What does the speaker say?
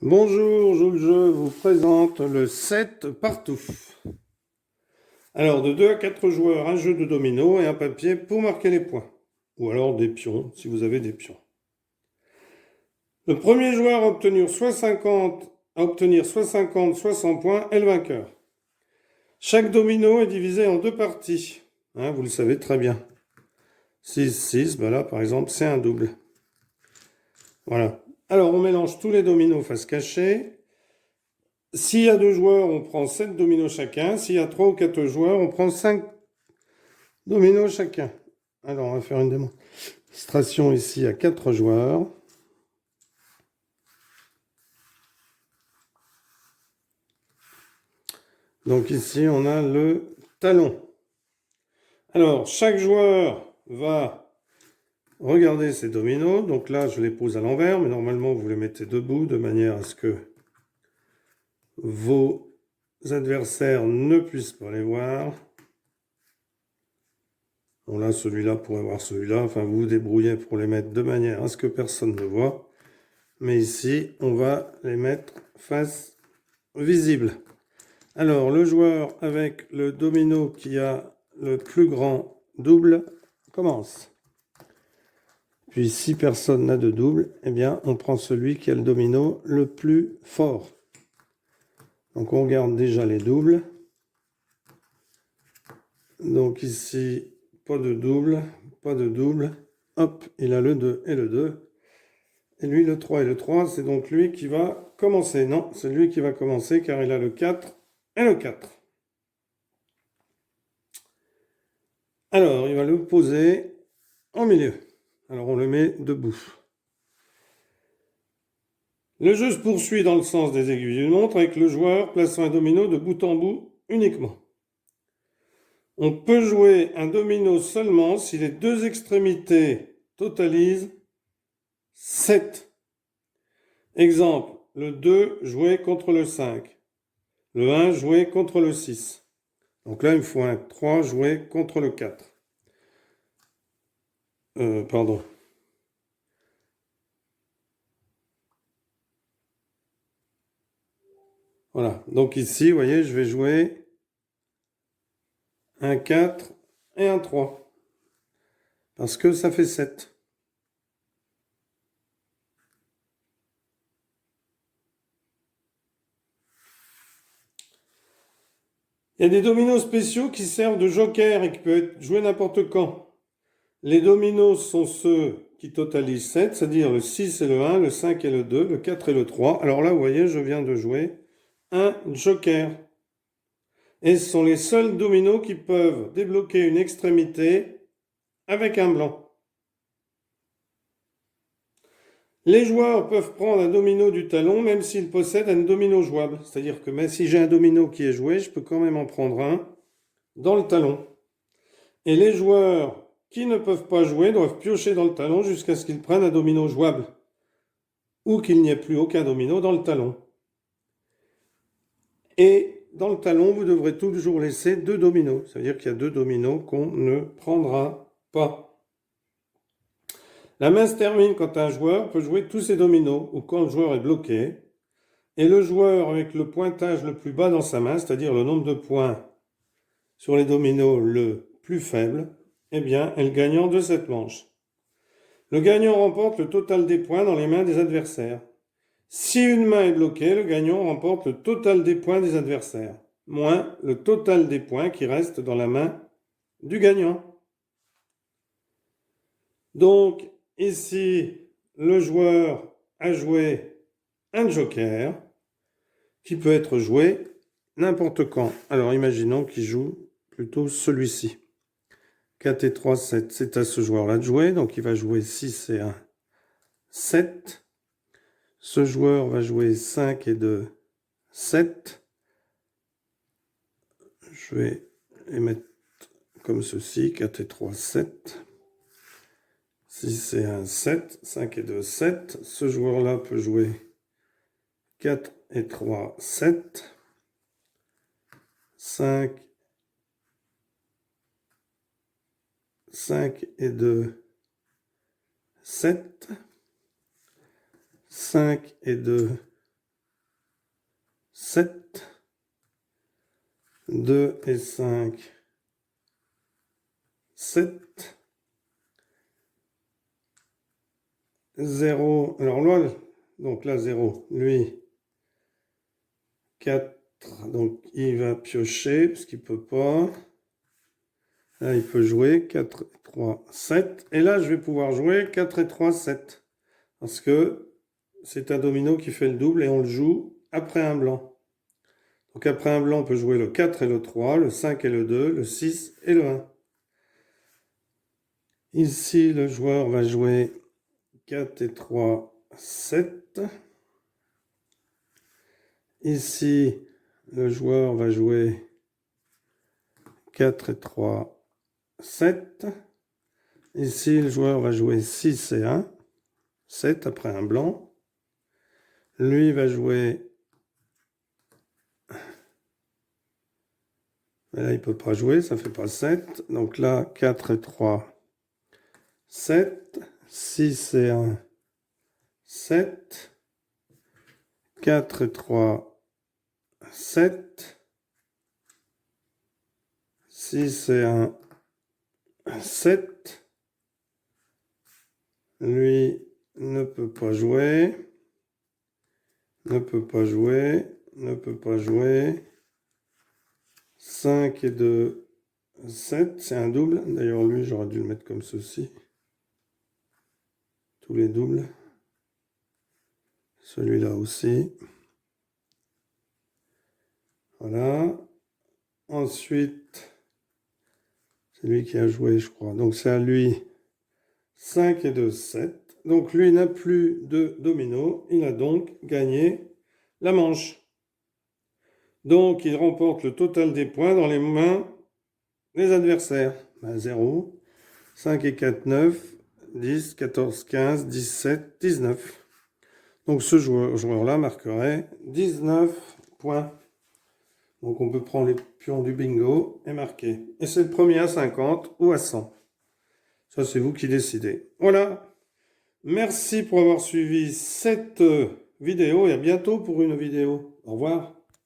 Bonjour, je vous présente le 7 partout. Alors, de 2 à 4 joueurs, un jeu de domino et un papier pour marquer les points. Ou alors des pions, si vous avez des pions. Le premier joueur à obtenir soit 50, soit 100 points est le vainqueur. Chaque domino est divisé en deux parties. Vous le savez très bien. 6, 6, ben là par exemple, c'est un double. Voilà. Alors, on mélange tous les dominos face cachée. S'il y a 2 joueurs, on prend 7 dominos chacun. S'il y a 3 ou 4 joueurs, on prend 5 dominos chacun. Alors, on va faire une démonstration ici à 4 joueurs. Donc ici, on a le talon. Alors, chaque joueur va regarder ses dominos. Donc là, je les pose à l'envers, mais normalement, vous les mettez debout de manière à ce que vos adversaires ne puissent pas les voir. Bon, là, celui-là pourrait voir celui-là. Enfin, vous vous débrouillez pour les mettre de manière à ce que personne ne voit. Mais ici, on va les mettre face visible. Alors, le joueur avec le domino qui a le plus grand double commence. Puis, si personne n'a de double, eh bien, on prend celui qui a le domino le plus fort. Donc, on regarde déjà les doubles. Donc, ici, pas de double, pas de double. Hop, il a le 2 et le 2. Et lui, le 3 et le 3, c'est donc lui qui va commencer. Non, c'est lui qui va commencer car il a le 4 et le 4. Alors, il va le poser en milieu. Alors, on le met debout. Le jeu se poursuit dans le sens des aiguilles d'une montre avec le joueur plaçant un domino de bout en bout uniquement. On peut jouer un domino seulement si les deux extrémités totalisent 7. Exemple, le 2 joué contre le 5. Le 1 joué contre le 6. Donc là, il me faut un 3 joué contre le 4. Pardon. Voilà. Donc ici, vous voyez, je vais jouer un 4 et un 3. Parce que ça fait 7. Il y a des dominos spéciaux qui servent de joker et qui peuvent être joués n'importe quand. Les dominos sont ceux qui totalisent 7, c'est-à-dire le 6 et le 1, le 5 et le 2, le 4 et le 3. Alors là, vous voyez, je viens de jouer un joker. Et ce sont les seuls dominos qui peuvent débloquer une extrémité avec un blanc. Les joueurs peuvent prendre un domino du talon même s'ils possèdent un domino jouable. C'est-à-dire que même si j'ai un domino qui est joué, je peux quand même en prendre un dans le talon. Et les joueurs qui ne peuvent pas jouer doivent piocher dans le talon jusqu'à ce qu'ils prennent un domino jouable ou qu'il n'y ait plus aucun domino dans le talon. Et dans le talon, vous devrez toujours laisser 2 dominos. Ça veut dire qu'il y a 2 dominos qu'on ne prendra pas. La main se termine quand un joueur peut jouer tous ses dominos ou quand le joueur est bloqué. Et le joueur avec le pointage le plus bas dans sa main, c'est-à-dire le nombre de points sur les dominos le plus faible, eh bien, est le gagnant de cette manche. Le gagnant remporte le total des points dans les mains des adversaires. Si une main est bloquée, le gagnant remporte le total des points des adversaires, moins le total des points qui restent dans la main du gagnant. Donc, ici, le joueur a joué un joker qui peut être joué n'importe quand. Alors, imaginons qu'il joue plutôt celui-ci. 4 et 3, 7. C'est à ce joueur-là de jouer. Donc, il va jouer 6 et 1, 7. Ce joueur va jouer 5 et 2, 7. Je vais les mettre comme ceci. 4 et 3, 7. 6 et 1, 7. 5 et 2, 7. Ce joueur-là peut jouer 4 et 3, 7. 5 et 2, 7. 5 et 2, 7, 2 et 5, 7, 0, alors là, donc là 0, lui, 4, donc il va piocher, parce qu'il peut pas. Là, il peut jouer 4, 3, 7, et là, je vais pouvoir jouer 4 et 3, 7, parce que c'est un domino qui fait le double, et on le joue après un blanc. Donc après un blanc, on peut jouer le 4 et le 3, le 5 et le 2, le 6 et le 1. Ici, le joueur va jouer 4 et 3, 7. Ici, le joueur va jouer 4 et 3, 7. Ici, le joueur va jouer 6 et 1, 7 après un blanc. Lui va jouer... Mais là, il ne peut pas jouer, ça ne fait pas 7. Donc là, 4 et 3, 7. 6 et 1, 7. 4 et 3, 7. 6 et 1, 7. Lui ne peut pas jouer. Ne peut pas jouer. Ne peut pas jouer. 5 et 2, 7. C'est un double. D'ailleurs, lui, j'aurais dû le mettre comme ceci. Tous les doubles. Celui-là aussi. Voilà. Ensuite, c'est lui qui a joué, je crois. Donc, c'est à lui 5 et 2, 7. Donc, lui n'a plus de domino. Il a donc gagné la manche. Donc, il remporte le total des points dans les mains des adversaires. 0, 5 et 4, 9, 10, 14, 15, 17, 19. Donc, ce joueur-là marquerait 19 points. Donc, on peut prendre les pions du bingo et marquer. Et c'est le premier à 50 ou à 100. Ça, c'est vous qui décidez. Voilà. Merci pour avoir suivi cette vidéo et à bientôt pour une vidéo. Au revoir.